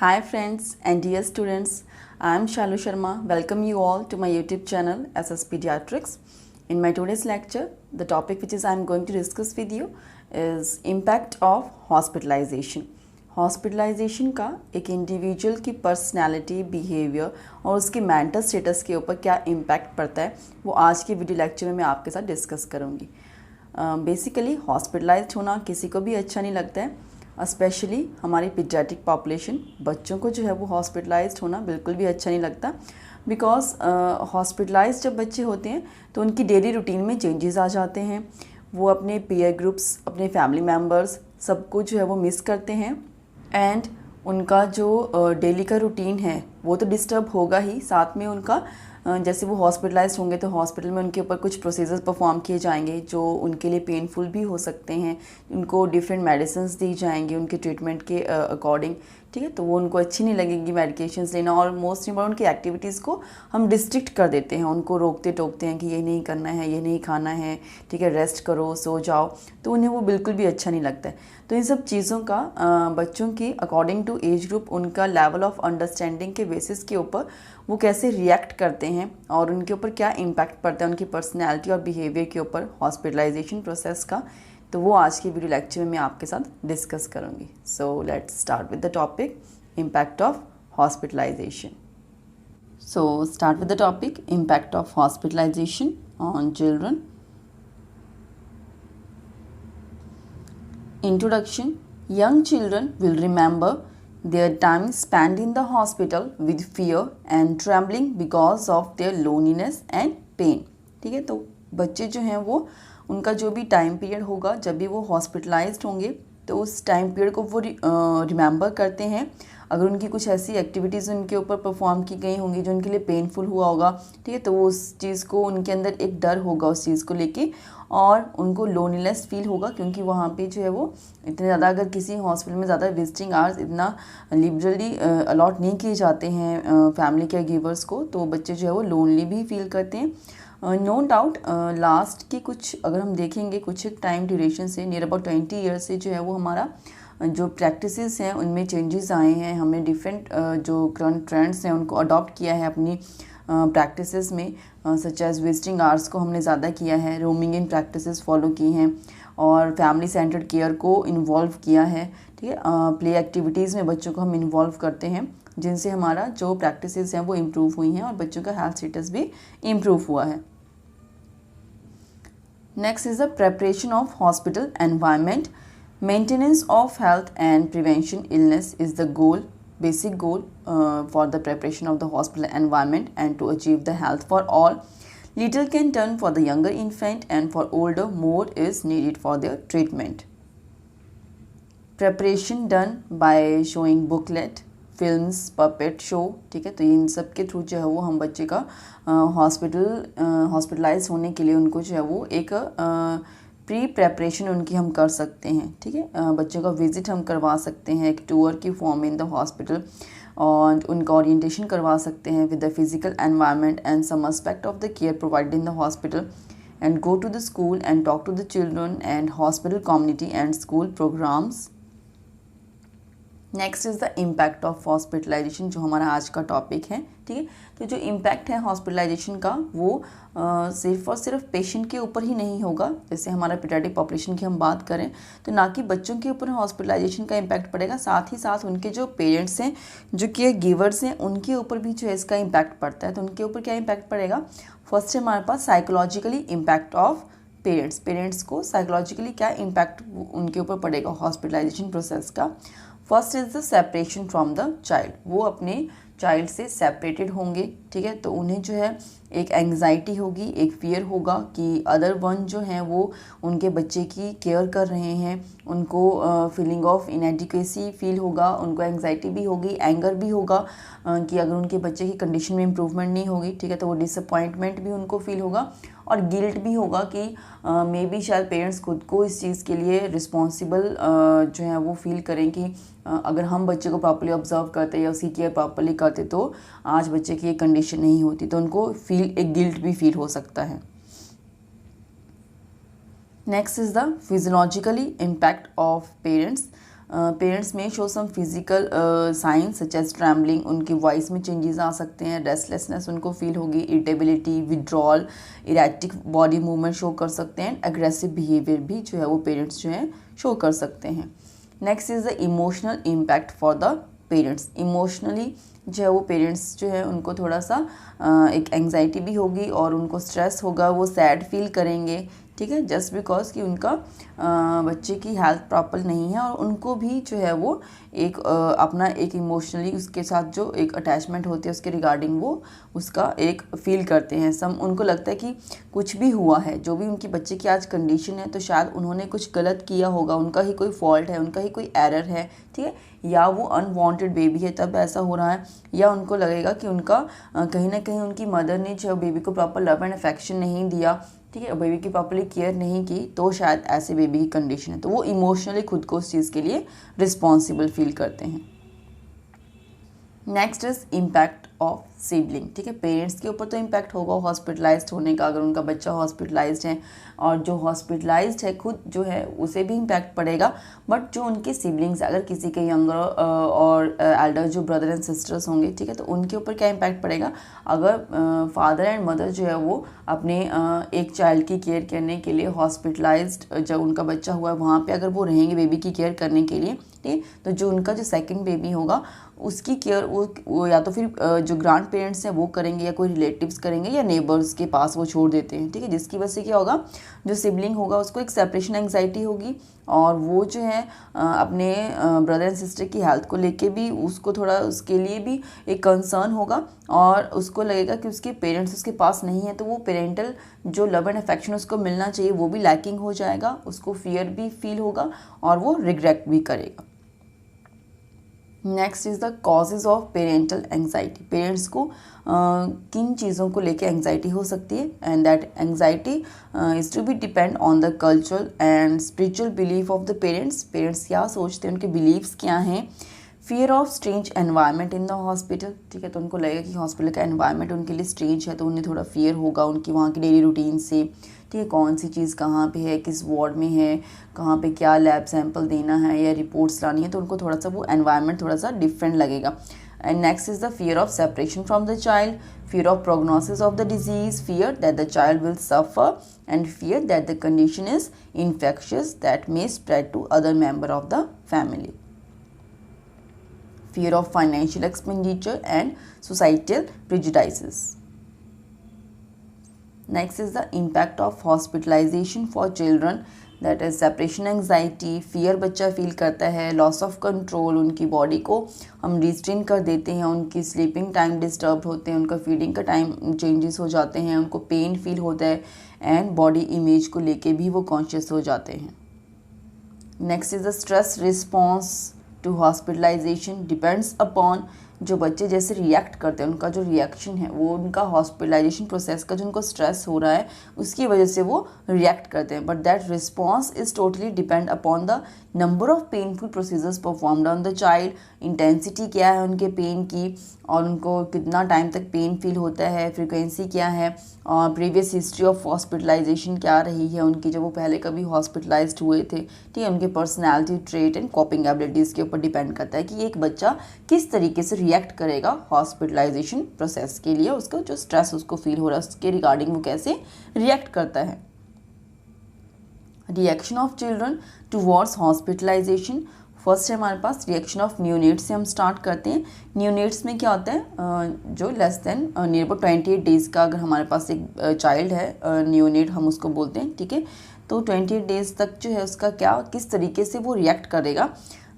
Hi friends and dear students, I am Shalu Sharma. Welcome you all to my YouTube channel SS Pediatrics. In my today's lecture, the topic which I am going to discuss with you is impact of hospitalization. Hospitalization का एक individual की personality, behaviour और उसकी mental status के ऊपर क्या impact पड़ता है वो आज के वीडियो लेक्चर में मैं आपके साथ डिस्कस करूँगी। बेसिकली हॉस्पिटलाइज्ड होना किसी को भी अच्छा नहीं लगता है, स्पेशली हमारी पीडियाट्रिक पॉपुलेशन बच्चों को जो है वो हॉस्पिटलाइज्ड होना बिल्कुल भी अच्छा नहीं लगता। बिकॉज हॉस्पिटलाइज्ड जब बच्चे होते हैं तो उनकी डेली रूटीन में चेंजेस आ जाते हैं। वो अपने पीयर ग्रुप्स, अपने फैमिली मेम्बर्स सबको जो है वो मिस करते हैं एंड उनका जो डेली का रूटीन है वो तो डिस्टर्ब होगा ही, साथ में उनका जैसे वो हॉस्पिटलाइज्ड होंगे तो हॉस्पिटल में उनके ऊपर कुछ प्रोसीजर्स परफॉर्म किए जाएंगे जो उनके लिए पेनफुल भी हो सकते हैं। उनको डिफरेंट मेडिसिन्स दी जाएंगी उनके ट्रीटमेंट के अकॉर्डिंग, ठीक है। तो वो उनको अच्छी नहीं लगेगी मेडिकेशंस लेना, और मोस्ट इम्पॉर्टेंट उनकी एक्टिविटीज़ को हम डिस्ट्रिक्ट कर देते हैं, उनको रोकते टोकते हैं कि ये नहीं करना है, ये नहीं खाना है, ठीक है, रेस्ट करो, सो जाओ, तो उन्हें वो बिल्कुल भी अच्छा नहीं लगता है। तो इन सब चीज़ों का बच्चों की अकॉर्डिंग टू एज ग्रुप उनका लेवल ऑफ अंडरस्टैंडिंग के बेसिस के ऊपर वो कैसे रिएक्ट करते हैं और उनके ऊपर क्या इम्पैक्ट पड़ता है उनकी पर्सनैलिटी और बिहेवियर के ऊपर हॉस्पिटलाइजेशन प्रोसेस का, तो वो आज की वीडियो लेक्चर में मैं आपके साथ डिस्कस करूँगी। So let's start with the topic impact of hospitalization. So start with the topic impact of hospitalization on children. Introduction. Young children will remember their time spent in the hospital with fear and trembling because of their loneliness and pain. ठीक है, तो बच्चे जो हैं वो उनका जो भी टाइम पीरियड होगा जब भी वो हॉस्पिटलाइज्ड होंगे तो उस टाइम पीरियड को वो रिमेंबर करते हैं। अगर उनकी कुछ ऐसी एक्टिविटीज़ उनके ऊपर परफॉर्म की गई होंगी जो उनके लिए पेनफुल हुआ होगा, ठीक है, तो वो उस चीज़ को उनके अंदर एक डर होगा उस चीज़ को लेके, और उनको लोनलीनेस फील होगा क्योंकि वहाँ पे जो है वो इतने ज़्यादा, अगर किसी हॉस्पिटल में ज़्यादा विजिटिंग आवर्स इतना लिबरली अलॉट नहीं किए जाते हैं फैमिली केयर गिवर्स को, तो बच्चे जो है वो लोनली भी फील करते हैं। नो डाउट लास्ट की कुछ अगर हम देखेंगे कुछ टाइम ड्यूरेशन से नियर अबाउट 20 ईयर्स से जो है वो हमारा जो प्रैक्टिसेस हैं उनमें चेंजेस आए हैं। हमने डिफरेंट जो करंट ट्रेंड्स हैं उनको अडॉप्ट किया है अपनी प्रैक्टिसेस में, सच एज विजिटिंग आवर्स को हमने ज़्यादा किया है, रोमिंग इन प्रैक्टिसेस फॉलो की हैं और फैमिली सेंटर्ड केयर को इन्वॉल्व किया है, ठीक है। प्ले एक्टिविटीज़ में बच्चों को हम इन्वॉल्व करते हैं जिनसे हमारा जो प्रैक्टिसेस हैं वो इम्प्रूव हुई हैं और बच्चों का हेल्थ स्टेटस भी इम्प्रूव हुआ है। Next is the preparation of hospital environment. Maintenance of health and prevention illness is the goal, basic goal for the preparation of the hospital environment and to achieve the health for all. Little can turn for the younger infant and for older more is needed for their treatment. Preparation done by showing booklet, films, puppet show, ठीक है, तो इन सब के through जो है वो हम बच्चे का हॉस्पिटलाइज होने के लिए उनको जो है वो एक प्री प्रेपरेशन उनकी हम कर सकते हैं, ठीक है। बच्चों का विजिट हम करवा सकते हैं एक टूर की फॉर्म इन द हॉस्पिटल और उनका ओरिएंटेशन करवा सकते हैं with the physical environment and some aspect of the care provided in the hospital and go to the school and talk to the children and hospital community and school programmes. Next is the impact of hospitalization जो हमारा आज का topic है, ठीक है। तो जो impact है हॉस्पिटलाइजेशन का वो सिर्फ और सिर्फ पेशेंट के ऊपर ही नहीं होगा। जैसे हमारा पीडियाट्रिक पॉपुलेशन की हम बात करें तो ना कि बच्चों के ऊपर हॉस्पिटलाइजेशन का इम्पैक्ट पड़ेगा, साथ ही साथ उनके जो पेरेंट्स हैं, जो केयर गिवर्स हैं, उनके ऊपर भी जो है इसका इम्पैक्ट पड़ता है। तो उनके ऊपर क्या इम्पैक्ट पड़ेगा? फर्स्ट है हमारे पास साइकोलॉजिकली इम्पैक्ट ऑफ पेरेंट्स को साइकोलॉजिकली क्या इम्पैक्ट उनके ऊपर पड़ेगा हॉस्पिटलाइजेशन प्रोसेस का। First is the separation from the child, वो अपने चाइल्ड से सेपरेटेड होंगे, ठीक है। तो उन्हें जो है एक एंग्जाइटी होगी, एक फियर होगा कि अदर वन जो हैं वो उनके बच्चे की केयर कर रहे हैं, उनको फीलिंग ऑफ इनएडिक्वेसी फील होगा, उनको एंग्जाइटी भी होगी, एंगर भी होगा कि अगर उनके बच्चे की कंडीशन में इम्प्रूवमेंट नहीं होगी, ठीक है, तो वो डिसअपॉइंटमेंट भी उनको फील होगा और गिल्ट भी होगा कि मे बी शायद पेरेंट्स खुद को इस चीज़ के लिए रिस्पॉन्सिबल जो है वो फील करें कि अगर हम बच्चे को प्रॉपर्ली ऑब्जर्व करते या उसकी केयर प्रॉपर्ली करते तो आज बच्चे की ये कंडीशन नहीं होती, तो उनको एक गिल्ट भी फील हो सकता है। Next is the physiologically impact of parents. Parents में show some physical signs such as trembling, उनकी वॉइस में चेंजेस आ सकते हैं, रेस्टलेसनेस उनको फील होगी, irritability, withdrawal, erratic body movement show कर सकते हैं, एग्रेसिव बिहेवियर भी जो है वो पेरेंट्स जो है शो कर सकते हैं। Next is the emotional impact for the parents. Emotionally जो है वो पेरेंट्स जो है उनको थोड़ा सा एक एंग्जाइटी भी होगी और उनको स्ट्रेस होगा, वो सैड फील करेंगे, ठीक है, जस्ट बिकॉज कि उनका बच्चे की हेल्थ प्रॉपर नहीं है और उनको भी जो है वो एक अपना एक इमोशनली उसके साथ जो एक अटैचमेंट होती है उसके रिगार्डिंग वो उसका एक फील करते हैं। उनको लगता है कि कुछ भी हुआ है, जो भी उनकी बच्चे की आज कंडीशन है तो शायद उन्होंने कुछ गलत किया होगा, उनका ही कोई फॉल्ट है, उनका ही कोई एरर है, ठीक है, या वो अनवांटेड बेबी है तब ऐसा हो रहा है, या उनको लगेगा कि उनका कहीं ना कहीं उनकी मदर ने जो बेबी को प्रॉपर लव एंड अफेक्शन नहीं दिया, ठीक है, बेबी की प्रॉपर्ली केयर नहीं की, तो शायद ऐसे बेबी की कंडीशन है, तो वो इमोशनली खुद को उस चीज़ के लिए रिस्पॉन्सिबल फील करते हैं। Next is impact of sibling, ठीक है, पेरेंट्स के ऊपर तो इम्पैक्ट होगा हॉस्पिटलाइज्ड होने का, अगर उनका बच्चा हॉस्पिटलाइज्ड है, और जो हॉस्पिटलाइज्ड है खुद जो है उसे भी इम्पैक्ट पड़ेगा, बट जो उनके सिबलिंग्स अगर किसी के यंगर और एल्डर जो ब्रदर एंड सिस्टर्स होंगे, ठीक है, तो उनके ऊपर क्या इम्पैक्ट पड़ेगा, अगर फादर एंड मदर जो है वो अपने एक चाइल्ड की केयर करने के लिए हॉस्पिटलाइज्ड जब उनका बच्चा हुआ है वहाँ पे अगर वो रहेंगे बेबी की केयर करने के लिए, ठीक है, तो जो उनका जो सेकंड बेबी होगा उसकी केयर वो या तो फिर जो ग्रैंड पेरेंट्स हैं वो करेंगे, या कोई रिलेटिव्स करेंगे, या नेबर्स के पास वो छोड़ देते हैं, ठीक है, जिसकी वजह से क्या होगा, जो सिबलिंग होगा उसको एक सेपरेशन एंग्जाइटी होगी और वो जो है अपने ब्रदर एंड सिस्टर की हेल्थ को लेके भी उसको थोड़ा उसके लिए भी एक कंसर्न होगा और उसको लगेगा कि उसके पेरेंट्स उसके पास नहीं है, तो वो पेरेंटल जो लव एंड अफेक्शन उसको मिलना चाहिए वो भी लैकिंग हो जाएगा, उसको फियर भी फील होगा और वो रिग्रेट भी करेगा। Next is the causes of parental anxiety, parents को किन चीज़ों को लेके एंग्जाइटी हो सकती है, and that anxiety is to be depend on the cultural and spiritual belief of the parents, parents क्या सोचते हैं, उनके बिलीव्स क्या हैं। Fear of strange environment in the hospital, ठीक है, तो उनको लगेगा कि हॉस्पिटल का एनवायरनमेंट उनके लिए स्ट्रेंज है, तो उन्हें थोड़ा फियर होगा उनकी वहाँ की डेली रूटीन से, ठीक है, कौन सी चीज़ कहाँ पे है, किस वार्ड में है, कहाँ पे क्या लैब सैंपल देना है या रिपोर्ट्स लानी है, तो उनको थोड़ा सा वो एनवायरनमेंट थोड़ा सा डिफरेंट लगेगा। And next is the fear of separation from the child, fear of prognosis of the disease, fear that the child will suffer, and fear that the condition is infectious that may spread to other member of the family. Fear of financial expenditure and societal prejudices. Next is the impact of hospitalization for children, that is separation anxiety, fear बच्चा feel करता है, loss of control, उनकी body को हम restrain कर देते हैं, उनकी स्लीपिंग टाइम डिस्टर्ब होते हैं, उनका फीडिंग का टाइम चेंजेस हो जाते हैं, उनको पेन फील होता है एंड बॉडी इमेज को लेके भी वो कॉन्शियस हो जाते हैं। Next is the stress response to hospitalization depends upon, जो बच्चे जैसे रिएक्ट करते हैं उनका जो रिएक्शन है वो उनका हॉस्पिटलाइजेशन प्रोसेस का जो उनको स्ट्रेस हो रहा है उसकी वजह से वो रिएक्ट करते हैं, but that response is totally depend upon the number of painful procedures performed on the child, intensity क्या है उनके पेन की और उनको कितना टाइम तक पेन फील होता है, फ्रीक्वेंसी क्या है और प्रीवियस हिस्ट्री ऑफ हॉस्पिटलाइजेशन क्या रही है उनकी, जब वो पहले कभी हॉस्पिटलाइज्ड हुए थे, ठीक है, उनके पर्सनैलिटी ट्रेट एंड कॉपिंग एबिलिटीज़ के ऊपर डिपेंड करता है कि एक बच्चा किस तरीके से रिएक्ट करेगा हॉस्पिटलाइजेशन प्रोसेस के लिए, उसका जो स्ट्रेस उसको फील हो रहा है उसके रिगार्डिंग वो कैसे रिएक्ट करता है। Reaction of children towards hospitalization, first है हमारे पास रिएक्शन ऑफ न्यूनेट्स से हम स्टार्ट करते हैं। न्यूनेट्स में क्या होता है, जो less than near about 28 days का अगर हमारे पास एक चाइल्ड है, न्यूनेट हम उसको बोलते हैं, ठीक है, तो 28 डेज़ तक जो है उसका क्या किस तरीके से वो रिएक्ट करेगा।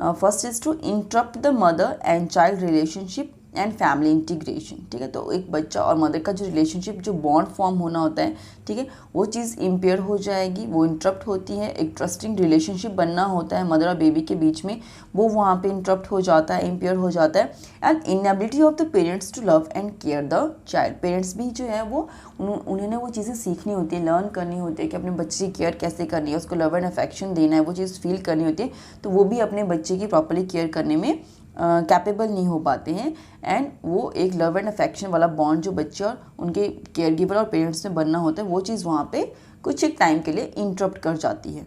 First is to interrupt the mother and child relationship and family integration, ठीक है, तो एक बच्चा और मदर का जो रिलेशनशिप जो बॉन्ड फॉर्म होना होता है, ठीक है, वो चीज़ इम्पेयर हो जाएगी, वो इंटरप्ट होती है, एक ट्रस्टिंग रिलेशनशिप बनना होता है मदर और बेबी के बीच में, वो वहाँ पे इंटरप्ट हो जाता है, इम्पेयर हो जाता है। And inability of the parents to love and care the child, parents भी जो है वो उन्होंने वो चीज़ें सीखनी होती है, लर्न करनी होती है कि अपने बच्चे की केयर कैसे करनी है, उसको लव एंड अफेक्शन देना है, वो चीज़ फील करनी होती है, तो वो भी अपने बच्चे की प्रॉपर्ली केयर करने में कैपेबल नहीं हो पाते हैं एंड वो एक लव एंड अफेक्शन वाला बॉन्ड जो बच्चे और उनके केयर गिवर और पेरेंट्स में बनना होता है वो चीज़ वहाँ पे कुछ एक टाइम के लिए इंटरप्ट कर जाती है।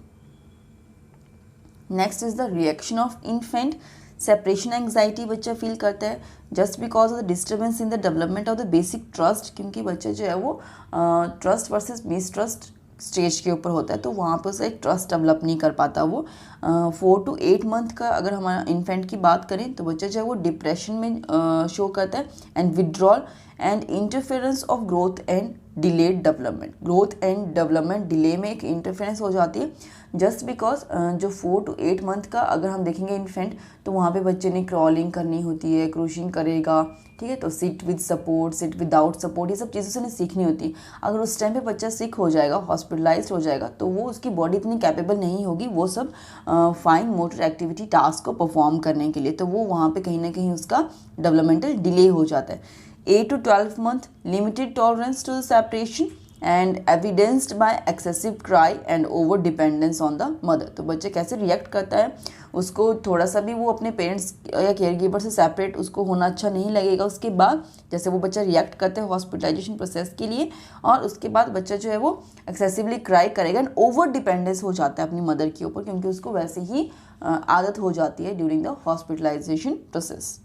Next is the reaction of infant separation anxiety बच्चा फील करता है just because of the disturbance in the development of the basic trust, क्योंकि बच्चा जो है वो ट्रस्ट वर्सेस मिसट्रस्ट स्टेज के ऊपर होता है, तो वहाँ पर उसे एक ट्रस्ट डेवलप नहीं कर पाता वो। 4 to 8 मंथ का अगर हमारा इन्फेंट की बात करें तो बच्चा जो है वो डिप्रेशन में शो करता है and withdrawal and interference of growth and delayed development. Growth and development delay में एक इंटरफेरेंस हो जाती है जस्ट बिकॉज जो 4 to 8 मंथ का अगर हम देखेंगे इन्फेंट, तो वहाँ पे बच्चे ने क्रॉलिंग करनी होती है, क्रूशिंग करेगा, ठीक है, तो sit with support, sit without support, ये सब चीज़ें उसने सीखनी होती है। अगर उस टाइम पे बच्चा सिक हो जाएगा, हॉस्पिटलाइज्ड हो जाएगा, तो वो उसकी बॉडी इतनी कैपेबल नहीं होगी वो सब फाइन मोटर एक्टिविटी टास्क को परफॉर्म करने के लिए, तो वो वहाँ पे कहीं ना कहीं उसका डेवलपमेंटल डिले हो जाता है। 8 to 12 month limited tolerance to the separation and evidenced by excessive cry and over dependence on the mother। तो बच्चे कैसे रिएक्ट करता है, उसको थोड़ा सा भी वो अपने पेरेंट्स या केयर गिवर से सेपरेट उसको होना अच्छा नहीं लगेगा। उसके बाद जैसे वो बच्चा रिएक्ट करता है हॉस्पिटलाइजेशन प्रोसेस के लिए, और उसके बाद बच्चा जो है वो एक्सेसिवली क्राई करेगा एंड ओवर डिपेंडेंस हो जाता है अपनी मदर के ऊपर, क्योंकि उसको वैसे ही आदत हो जाती है during the hospitalisation process.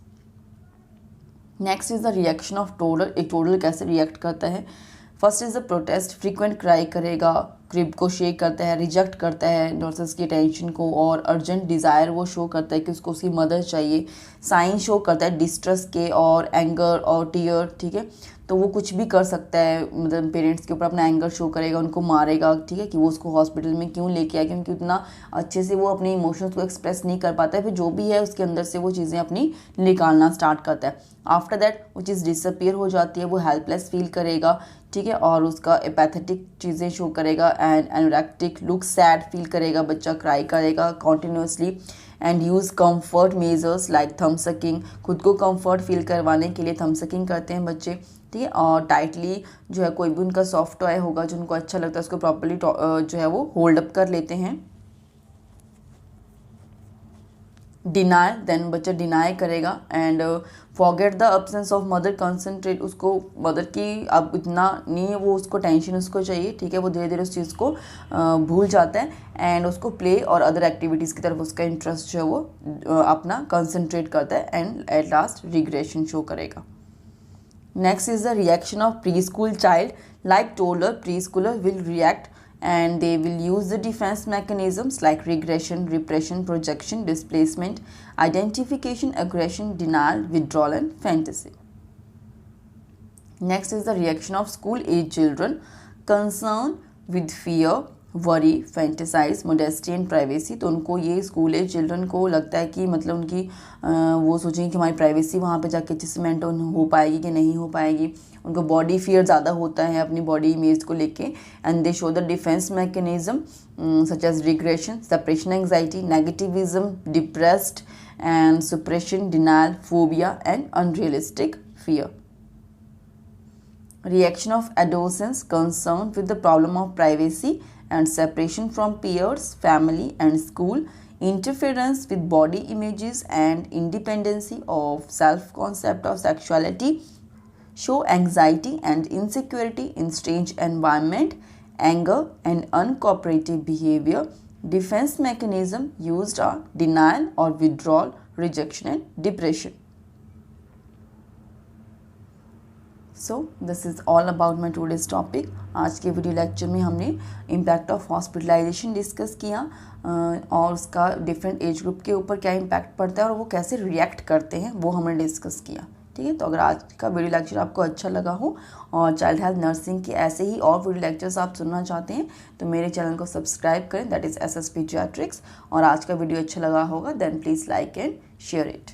Next is the reaction of toddler. एक टोडल कैसे रिएक्ट करता है, first is the protest, frequent cry करेगा, क्रिब को शेक करता है, रिजेक्ट करता है नर्सेस की अटेंशन को, और अर्जेंट डिज़ायर वो शो करता है कि उसको उसकी मदर चाहिए, साइन शो करता है डिस्ट्रेस के और एंगर और टीयर, ठीक है, तो वो कुछ भी कर सकता है, मतलब पेरेंट्स के ऊपर अपना एंगर शो करेगा, उनको मारेगा, ठीक है, कि वो उसको हॉस्पिटल में क्यों लेके आए, क्योंकि उतना अच्छे से वो अपने इमोशंस को एक्सप्रेस नहीं कर पाता है, फिर जो भी है उसके अंदर से वो चीज़ें अपनी निकालना स्टार्ट करता है। आफ्टर दैट वो चीज़ डिसअपियर हो जाती है, वो हेल्पलेस फील करेगा, ठीक है, और उसका एपैथेटिक चीज़ें शो करेगा एंड एनोरेक्टिक लुक, सैड फील करेगा, बच्चा क्राई करेगा continuously and use comfort measures like थम सकिंग। खुद को कंफर्ट फील करवाने के लिए थम सकिंग करते हैं बच्चे, ठीक है, और टाइटली जो है कोई भी उनका सॉफ्ट टॉय होगा जो उनको अच्छा लगता है उसको प्रॉपर्ली जो है वो होल्ड अप कर लेते हैं। डिनाई, देन बच्चा डिनाई करेगा and forget the absence of mother, concentrate, उसको मदर की अब इतना नहीं है, वो उसको टेंशन उसको चाहिए, ठीक है, वो धीरे धीरे उस चीज़ को भूल जाता है एंड उसको प्ले और अदर एक्टिविटीज़ की तरफ उसका इंटरेस्ट जो है वो अपना कंसंट्रेट करता है and at last regression show करेगा। Next is the reaction of preschool child. Like toddler, preschooler will react and they will use the defense mechanisms like regression, repression, projection, displacement, identification, aggression, denial, withdrawal and fantasy. Next is the reaction of school age children, concern with fear, worry, fantasise, modesty and privacy. तो उनको ये school as children को लगता है कि मतलब उनकी वो सोचेंगे कि हमारी प्राइवेसी वहाँ पे जाके अच्छे से मेंटेन हो पाएगी कि नहीं हो पाएगी। उनको बॉडी फियर ज़्यादा होता है अपनी बॉडी इमेज को लेके and they show the defence mechanism such as regression, separation anxiety, negativism, depressed and suppression, denial, phobia and unrealistic fear. Reaction of adolescents, concerned with the problem of privacy and separation from peers, family and school, interference with body images and independency of self-concept of sexuality, show anxiety and insecurity in strange environment, anger and uncooperative behavior. Defense mechanism used are denial or withdrawal, rejection and depression. So this is all about my today's topic. आज के video lecture में हमने impact of hospitalisation discuss किया और उसका different age group के ऊपर क्या इम्पैक्ट पड़ता है और वो कैसे रिएक्ट करते हैं वो हमने डिस्कस किया, ठीक है। तो अगर आज का वीडियो लेक्चर आपको अच्छा लगा हो और चाइल्ड हेल्थ नर्सिंग के ऐसे ही और वीडियो लेक्चर्स आप सुनना चाहते हैं तो मेरे चैनल को सब्सक्राइब करें, दैट इज़ SSP पीडियाट्रिक्स। और आज का वीडियो अच्छा लगा होगा then please like and share it.